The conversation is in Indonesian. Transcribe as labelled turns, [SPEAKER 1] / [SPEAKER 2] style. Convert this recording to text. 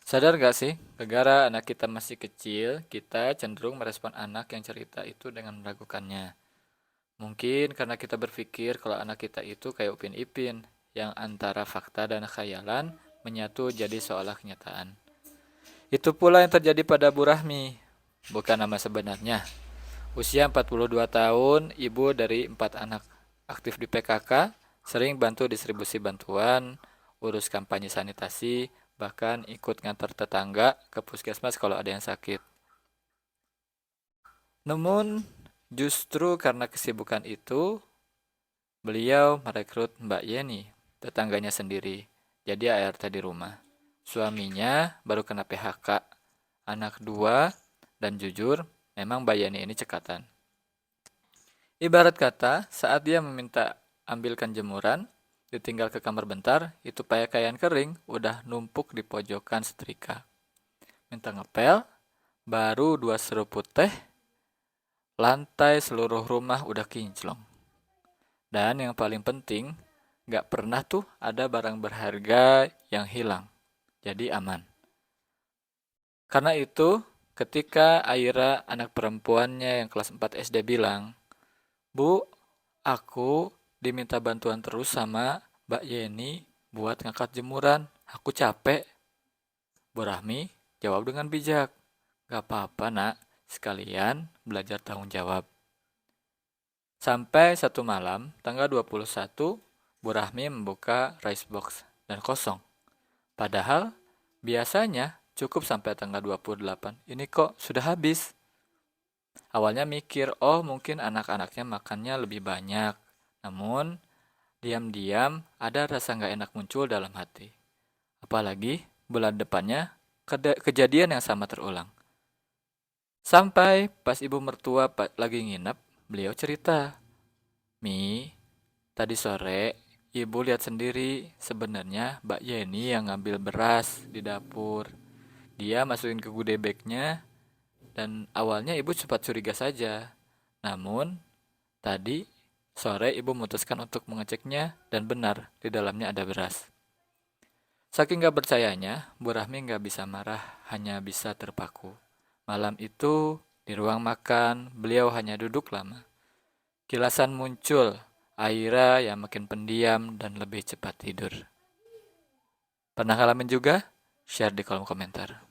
[SPEAKER 1] Sadar gak sih, gara anak kita masih kecil, kita cenderung merespon anak yang cerita itu dengan meragukannya. Mungkin karena kita berpikir kalau anak kita itu kayak Upin Ipin, yang antara fakta dan khayalan menyatu jadi seolah kenyataan. Itu pula yang terjadi pada Bu Rahmi, bukan nama sebenarnya. Usia 42 tahun, ibu dari 4 anak. Aktif di PKK, sering bantu distribusi bantuan, urus kampanye sanitasi, bahkan ikut ngantar tetangga ke puskesmas kalau ada yang sakit. Namun, justru karena kesibukan itu, beliau merekrut Mbak Yeni, tetangganya sendiri, jadi ART di rumah. Suaminya baru kena PHK, anak dua, dan jujur, memang Mbak Yeni ini cekatan. Ibarat kata, saat dia meminta ambilkan jemuran, ditinggal ke kamar bentar, itu pakaian kering udah numpuk di pojokan setrika. Minta ngepel, baru 2 seruput teh, lantai seluruh rumah udah kinclong. Dan yang paling penting, gak pernah tuh ada barang berharga yang hilang. Jadi aman. Karena itu, ketika Aira, anak perempuannya yang kelas 4 SD bilang, "Bu, aku diminta bantuan terus sama Mbak Yeni buat ngangkat jemuran. Aku capek." Bu Rahmi jawab dengan bijak, "Gak apa-apa nak, sekalian belajar tanggung jawab." Sampai satu malam, tanggal 21, Bu Rahmi membuka rice box dan kosong. Padahal biasanya cukup sampai tanggal 28. Ini kok sudah habis. Awalnya mikir, oh mungkin anak-anaknya makannya lebih banyak. Namun, diam-diam ada rasa nggak enak muncul dalam hati. Apalagi bulan depannya kejadian yang sama terulang. Sampai pas ibu mertua lagi nginep, beliau cerita, "Mi, tadi sore ibu lihat sendiri sebenarnya Mbak Yeni yang ngambil beras di dapur. Dia masukin ke gude bagnya dan awalnya ibu sempat curiga saja. Namun tadi sore ibu memutuskan untuk mengeceknya dan benar di dalamnya ada beras." Saking gak percayanya, Bu Rahmi gak bisa marah, hanya bisa terpaku. Malam itu, di ruang makan, beliau hanya duduk lama. Kilasan muncul, Aira yang makin pendiam dan lebih cepat tidur. Pernah ngalamin juga? Share di kolom komentar.